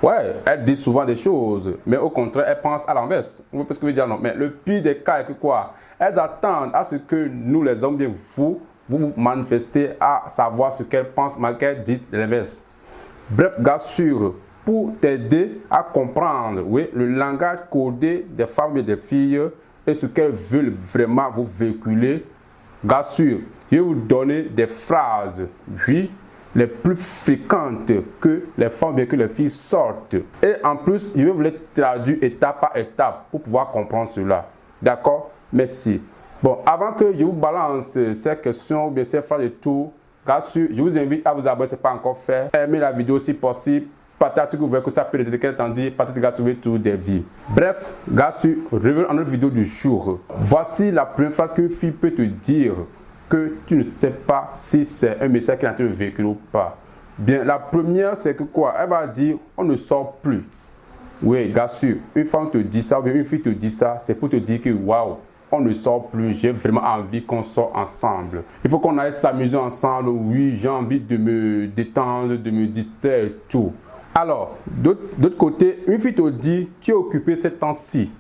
Ouais, elles disent souvent des choses, mais au contraire, elles pensent à l'inverse. Vous voyez ce que je veux dire, non? Mais le pire des cas est que quoi? Elles attendent à ce que nous, les hommes, bien vous manifestez à savoir ce qu'elles pensent, malgré qu'elles disent l'inverse. Bref, gars sûr, pour t'aider à comprendre, oui, le langage codé des femmes et des filles et ce qu'elles veulent vraiment vous véhiculer, gars sûr, je vais vous donner des phrases, oui, les plus fréquentes que les femmes et que les filles sortent. Et en plus, je vais vous les traduire étape par étape pour pouvoir comprendre cela. D'accord? Merci. Bon, avant que je vous balance ces questions ou bien ces phrases et tout, gars sûr, je vous invite à vous abonner si ce n'est pas encore fait. Aimez la vidéo si possible. Partagez si vous voulez que ça peut aider quelqu'un dit. Partagez gars sauver toutes des vies. Bref, gars sûr, revenons à notre vidéo du jour. Voici la première phrase qu'une fille peut te dire que tu ne sais pas si c'est un message qui est en train de véhiculer ou pas. Bien, la première, c'est que quoi? Elle va dire, on ne sort plus. Oui, gars sûr, une femme te dit ça, ou bien une fille te dit ça, c'est pour te dire que waouh, on ne sort plus, j'ai vraiment envie qu'on sorte ensemble. Il faut qu'on aille s'amuser ensemble, oui, j'ai envie de me détendre, de me distraire et tout. Alors, d'autre côté, une fille te dit, tu es occupé ces temps-ci.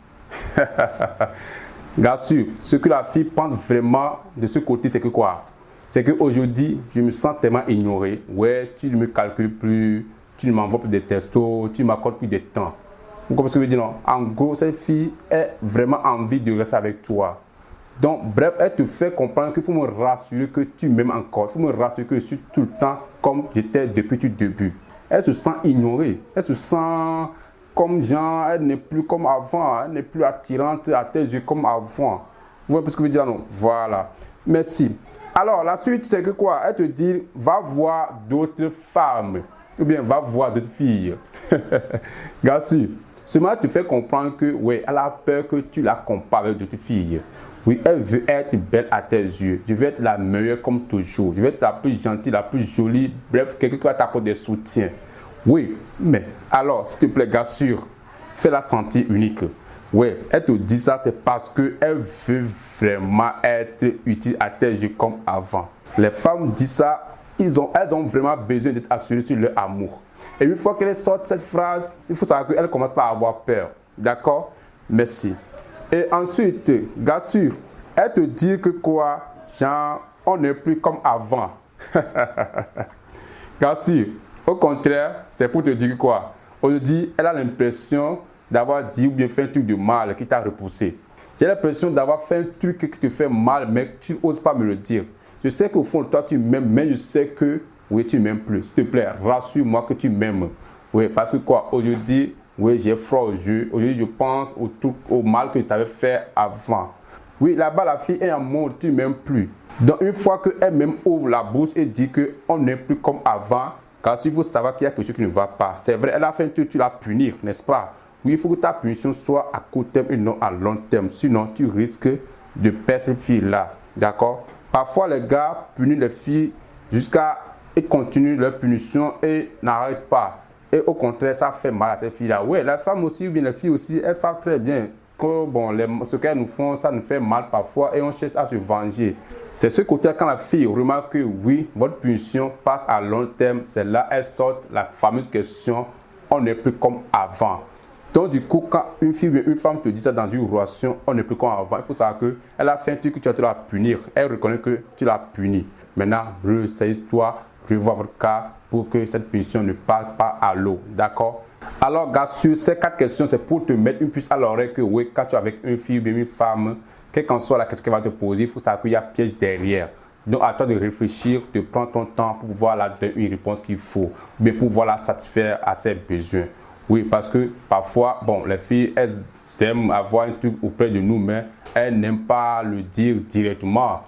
Gars sûr, ce que la fille pense vraiment de ce côté, c'est que quoi? C'est qu'aujourd'hui, je me sens tellement ignoré. Ouais, tu ne me calcules plus, tu ne m'envoies plus de textos, tu ne m'accordes plus de temps. Vous comprenez ce que je veux dire, non? En gros, cette fille a vraiment envie de rester avec toi. Donc, bref, elle te fait comprendre qu'il faut me rassurer que tu m'aimes encore. Il faut me rassurer que je suis tout le temps comme j'étais depuis tout début. Elle se sent ignorée. Elle se sent comme genre, elle n'est plus comme avant, elle n'est plus attirante à tes yeux comme avant. Vous voyez ce que je veux dire, non? Voilà. Merci. Alors, la suite, c'est que quoi? Elle te dit, va voir d'autres femmes. Ou bien, va voir d'autres filles. Gars sûr, ce moment te fait comprendre que, oui, elle a peur que tu la compares avec d'autres filles. Oui, elle veut être belle à tes yeux. Je veux être la meilleure comme toujours. Je veux être la plus gentille, la plus jolie. Bref, quelqu'un qui va t'apporter des soutiens. Oui, mais alors, s'il te plaît, gars sûr, fais-la sentir unique. Oui, elle te dit ça, c'est parce qu'elle veut vraiment être utile à tes yeux comme avant. Les femmes disent ça, elles ont vraiment besoin d'être assurées sur leur amour. Et une fois qu'elles sortent cette phrase, il faut savoir qu'elles commencent pas à avoir peur. D'accord? Merci. Et ensuite, gars sûr, elle te dit que quoi? Genre, on n'est plus comme avant. Gars sûr, au contraire, c'est pour te dire que quoi? Aujourd'hui, elle a l'impression d'avoir dit ou bien fait un truc de mal qui t'a repoussé. J'ai l'impression d'avoir fait un truc qui te fait mal, mais tu n'oses pas me le dire. Je sais qu'au fond de toi, tu m'aimes, mais je sais que oui, tu m'aimes plus. S'il te plaît, rassure-moi que tu m'aimes. Oui, parce que quoi, aujourd'hui, oui, j'ai froid aux yeux. Aujourd'hui, je pense au mal que je t'avais fait avant. Oui, là-bas, la fille est en mode, tu m'aimes plus. Donc, une fois qu'elle même ouvre la bouche et dit qu'on n'est plus comme avant, car il faut savoir qu'il y a quelque chose qui ne va pas. C'est vrai, elle a fait un truc, tu la punir, n'est-ce pas? Oui, il faut que ta punition soit à court terme et non à long terme. Sinon, tu risques de perdre cette fille-là. D'accord? Parfois, les gars punissent les filles jusqu'à et continuent leur punition et n'arrêtent pas. Et au contraire, ça fait mal à ces filles-là. Oui, la femme aussi, ou bien les filles aussi, elles savent très bien que bon, ce qu'elles nous font, ça nous fait mal parfois et on cherche à se venger. C'est ce côté quand la fille remarque que oui, votre punition passe à long terme, c'est là elle sort la fameuse question, on n'est plus comme avant. Donc du coup, quand une fille ou une femme te dit ça dans une relation, on n'est plus comme avant, il faut savoir qu'elle a fait un truc que tu as te la punir. Elle reconnaît que tu l'as puni. Maintenant, ressaisis-toi, revois votre cas pour que cette punition ne parte pas à l'eau. D'accord? Alors, gars, sur ces 4 questions, c'est pour te mettre une puce à l'oreille que oui, quand tu es avec une fille ou une femme, quelle qu'en soit la question qu'elle va te poser, il faut savoir qu'il y a piège derrière. Donc, à toi de réfléchir, de prendre ton temps pour pouvoir la donner une réponse qu'il faut, mais pour pouvoir la satisfaire à ses besoins. Oui, parce que parfois, bon, les filles, elles aiment avoir un truc auprès de nous, mais elles n'aiment pas le dire directement.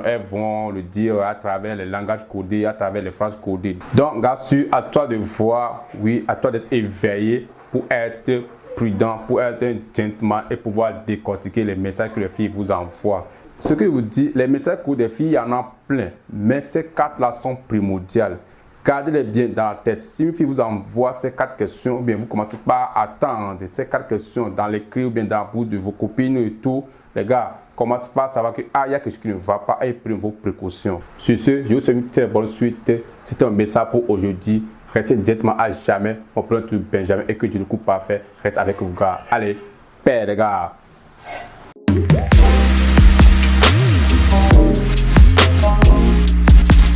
Elles vont le dire à travers les langages codés, à travers les phrases codées. Donc, gars, à toi de voir, oui, à toi d'être éveillé pour être prudent, pour être un gentleman et pouvoir décortiquer les messages que les filles vous envoient. Ce que je vous dis, les messages codés des filles, il y en a plein, mais ces 4-là sont primordiales. Gardez-les bien dans la tête. Si une fille vous envoie ces 4 questions, ou bien vous commencez par attendre ces 4 questions dans l'écrit ou bien dans la bouche de vos copines et tout, les gars, commencez par savoir qu'il y a quelque chose qui ne va pas et prenez vos précautions. Sur ce, je vous souhaite une très bonne suite. C'était un message pour aujourd'hui. restez directement à jamais mon plan de Benjamin et que Dieu ne coupe pas fait. Reste avec vous, gars. Allez, paix, les gars.